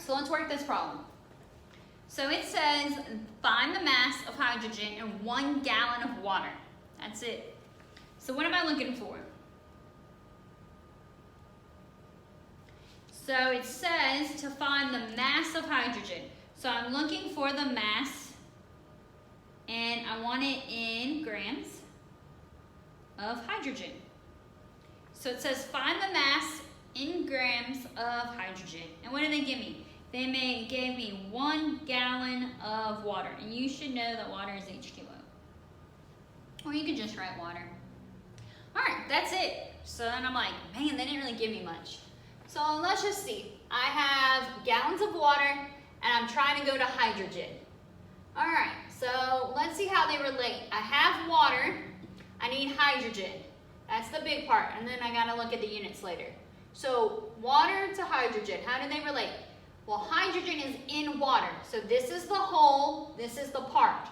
so let's work this problem. So it says, find the mass of hydrogen in 1 gallon of water. That's it. So what am I looking for? So it says to find the mass of hydrogen. So I'm looking for the mass, and I want it in grams of hydrogen. So it says find the mass in grams of hydrogen. And what did they give me? They gave me 1 gallon of water. And you should know that water is H2O. Or you could just write water. All right, that's it. So then I'm like, man, they didn't really give me much. So let's just see. I have gallons of water, and I'm trying to go to hydrogen. All right, so let's see how they relate. I have water. I need hydrogen. That's the big part, and then I gotta look at the units later. So water to hydrogen, how do they relate? Well, hydrogen is in water. So this is the whole, this is the part.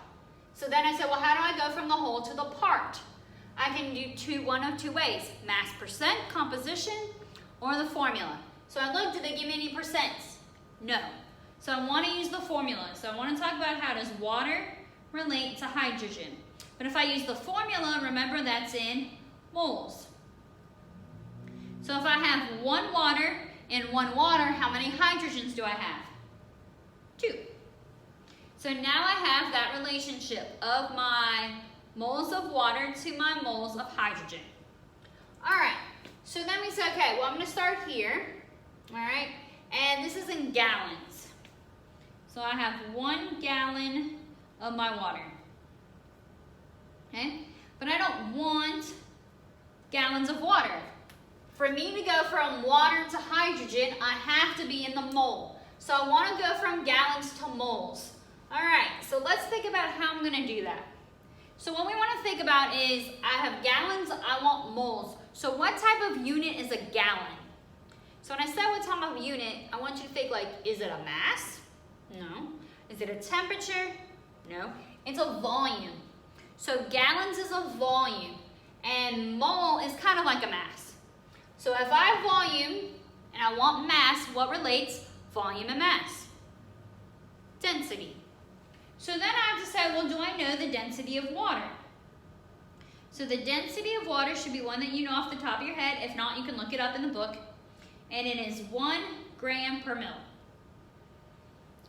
So then I said, well, how do I go from the whole to the part? I can do one of 2 ways, mass percent, composition, or the formula. So I looked, did they give me any percents? No. So I want to use the formula. So I want to talk about how does water relate to hydrogen. But if I use the formula, remember that's in moles. So if I have 1 water, in 1 water, how many hydrogens do I have? 2. So now I have that relationship of my moles of water to my moles of hydrogen. All right, so then we say, okay, well, I'm gonna start here, all right? And this is in gallons. So I have 1 gallon of my water, okay? But I don't want gallons of water. For me to go from water to hydrogen, I have to be in the mole. So I want to go from gallons to moles. All right, so let's think about how I'm going to do that. So what we want to think about is I have gallons, I want moles. So what type of unit is a gallon? So when I said what type of unit, I want you to think like, is it a mass? No. Is it a temperature? No. It's a volume. So gallons is a volume, and mole is kind of like a mass. So if I have volume and I want mass, what relates? Volume and mass. Density. So then I have to say, well, do I know the density of water? So the density of water should be one that you know off the top of your head. If not, you can look it up in the book. And it is 1 gram per mil.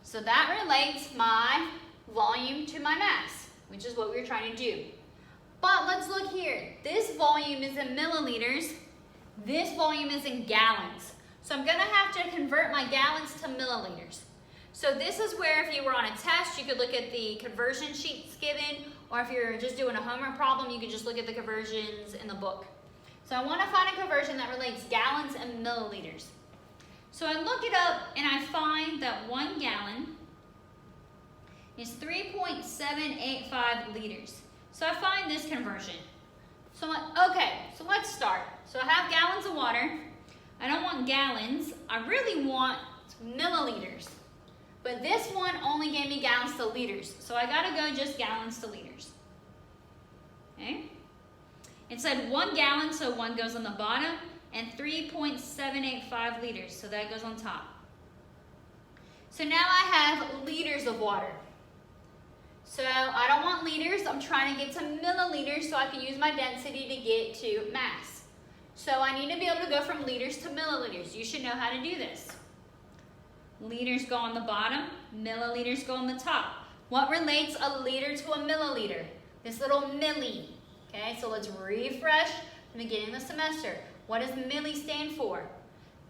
So that relates my volume to my mass, which is what we were trying to do. But let's look here. This volume is in milliliters. This volume is in gallons. So I'm gonna have to convert my gallons to milliliters. So this is where if you were on a test, you could look at the conversion sheets given, or if you're just doing a homework problem, you could just look at the conversions in the book. So I wanna find a conversion that relates gallons and milliliters. So I look it up and I find that 1 gallon is 3.785 liters. So I find this conversion. So, okay, so let's start. So I have gallons of water. I don't want gallons. I really want milliliters. But this one only gave me gallons to liters. So I gotta go just gallons to liters. Okay? It said 1 gallon, so 1 goes on the bottom, and 3.785 liters, so that goes on top. So now I have liters of water. So I don't want liters, I'm trying to get to milliliters so I can use my density to get to mass. So I need to be able to go from liters to milliliters. You should know how to do this. Liters go on the bottom, milliliters go on the top. What relates a liter to a milliliter? This little milli. Okay, so let's refresh the beginning of the semester. What does milli stand for?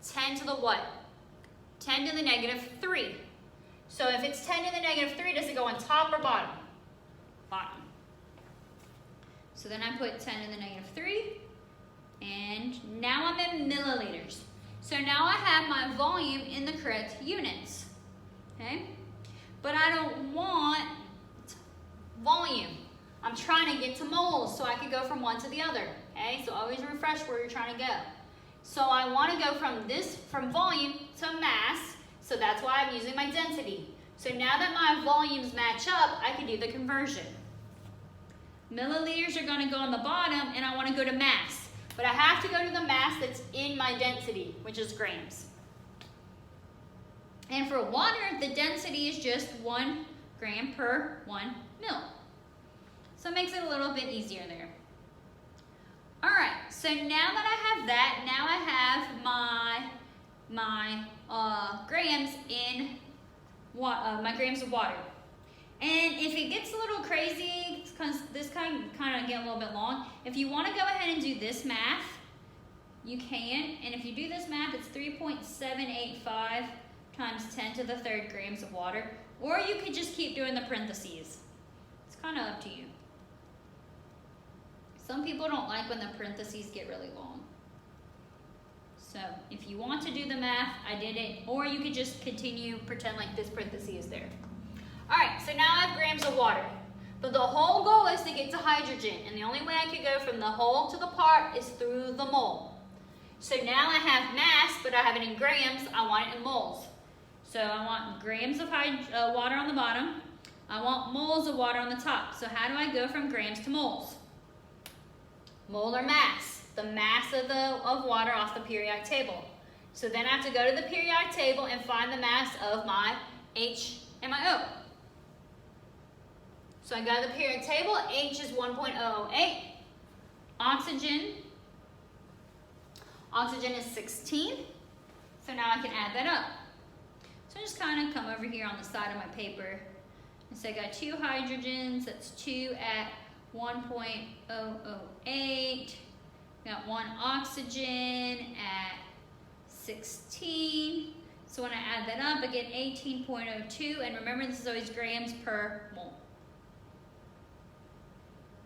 10 to the what? 10 to the negative 3. So if it's 10 to the negative 3, does it go on top or bottom? Bottom. So then I put 10 to the negative 3, and now I'm in milliliters. So now I have my volume in the correct units, okay? But I don't want volume. I'm trying to get to moles so I can go from one to the other, okay? So always refresh where you're trying to go. So I want to go from volume to mass, so that's why I'm using my density. So now that my volumes match up, I can do the conversion. Milliliters are going to go on the bottom, and I want to go to mass. But I have to go to the mass that's in my density, which is grams. And for water, the density is just 1 gram per 1 mil. So it makes it a little bit easier there. All right, so now that I have that, now I have my grams in my grams of water. And if it gets a little crazy, because this kind of get a little bit long, if you want to go ahead and do this math, you can. And if you do this math, it's 3.785 times 10 to the third grams of water. Or you could just keep doing the parentheses. It's kind of up to you. Some people don't like when the parentheses get really long. So if you want to do the math, I did it. Or you could just continue, pretend like this parenthesis is there. All right, so now I have grams of water. But the whole goal is to get to hydrogen. And the only way I could go from the whole to the part is through the mole. So now I have mass, but I have it in grams. I want it in moles. So I want grams of water on the bottom. I want moles of water on the top. So how do I go from grams to moles? Molar mass, the mass of water off the periodic table. So then I have to go to the periodic table and find the mass of my H and my O. So I go to the periodic table, H is 1.008. Oxygen is 16. So now I can add that up. So I just kind of come over here on the side of my paper. And so I got 2 hydrogens, that's 2 at 1.008. Got 1 oxygen at 16. So when I add that up, I get 18.02. And remember, this is always grams per mole.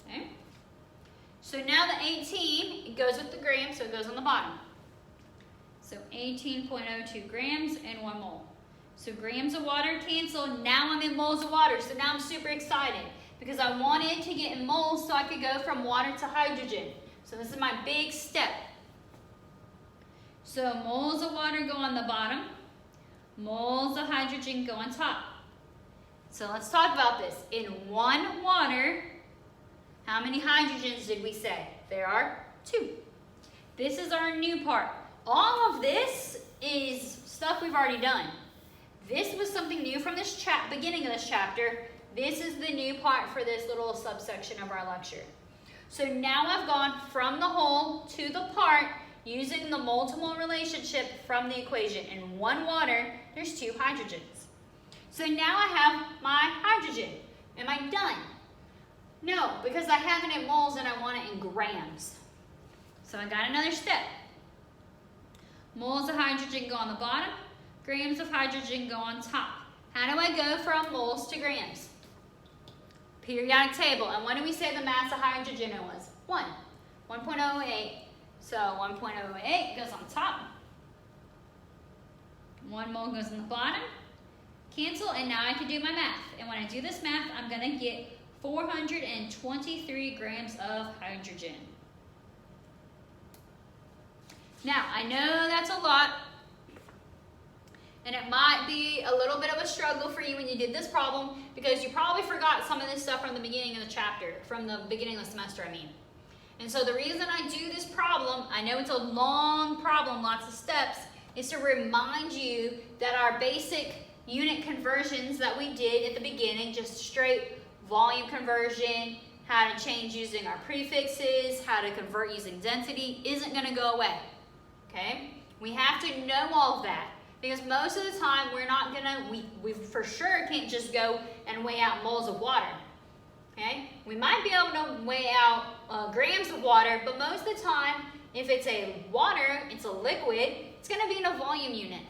Okay. So now the 18, it goes with the grams, so it goes on the bottom. So 18.02 grams and 1 mole. So grams of water cancel. Now I'm in moles of water. So now I'm super excited because I wanted to get in moles so I could go from water to hydrogen. So this is my big step. So moles of water go on the bottom. Moles of hydrogen go on top. So let's talk about this. In 1 water, how many hydrogens did we say? There are 2. This is our new part. All of this is stuff we've already done. This was something new from this beginning of this chapter. This is the new part for this little subsection of our lecture. So now I've gone from the whole to the part using the mole-to-mole relationship from the equation. In 1 water, there's 2 hydrogens. So now I have my hydrogen. Am I done? No, because I have it in moles and I want it in grams. So I got another step. Moles of hydrogen go on the bottom. Grams of hydrogen go on top. How do I go from moles to grams? Periodic table. And what did we say the mass of hydrogen was? 1. 1.08. So 1.08 goes on top. 1 mole goes on the bottom. Cancel, and now I can do my math. And when I do this math, I'm going to get 423 grams of hydrogen. Now, I know that's a lot. And it might be a little bit of a struggle for you when you did this problem because you probably forgot some of this stuff from the beginning of the chapter, from the beginning of the semester, I mean. And so the reason I do this problem, I know it's a long problem, lots of steps, is to remind you that our basic unit conversions that we did at the beginning, just straight volume conversion, how to change using our prefixes, how to convert using density, isn't going to go away. Okay? We have to know all of that. Because most of the time, we're not gonna, we for sure can't just go and weigh out moles of water, okay? We might be able to weigh out grams of water, but most of the time, if it's a water, it's a liquid, it's gonna be in a volume unit.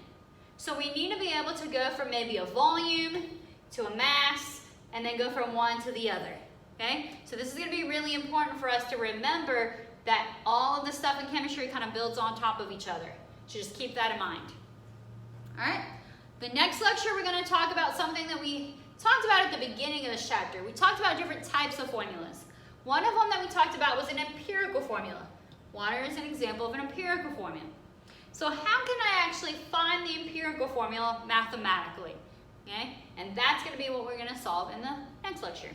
So we need to be able to go from maybe a volume to a mass, and then go from one to the other, okay? So this is gonna be really important for us to remember that all of the stuff in chemistry kind of builds on top of each other. So just keep that in mind. All right, the next lecture we're going to talk about something that we talked about at the beginning of this chapter. We talked about different types of formulas. One of them that we talked about was an empirical formula. Water is an example of an empirical formula. So how can I actually find the empirical formula mathematically? Okay, and that's going to be what we're going to solve in the next lecture.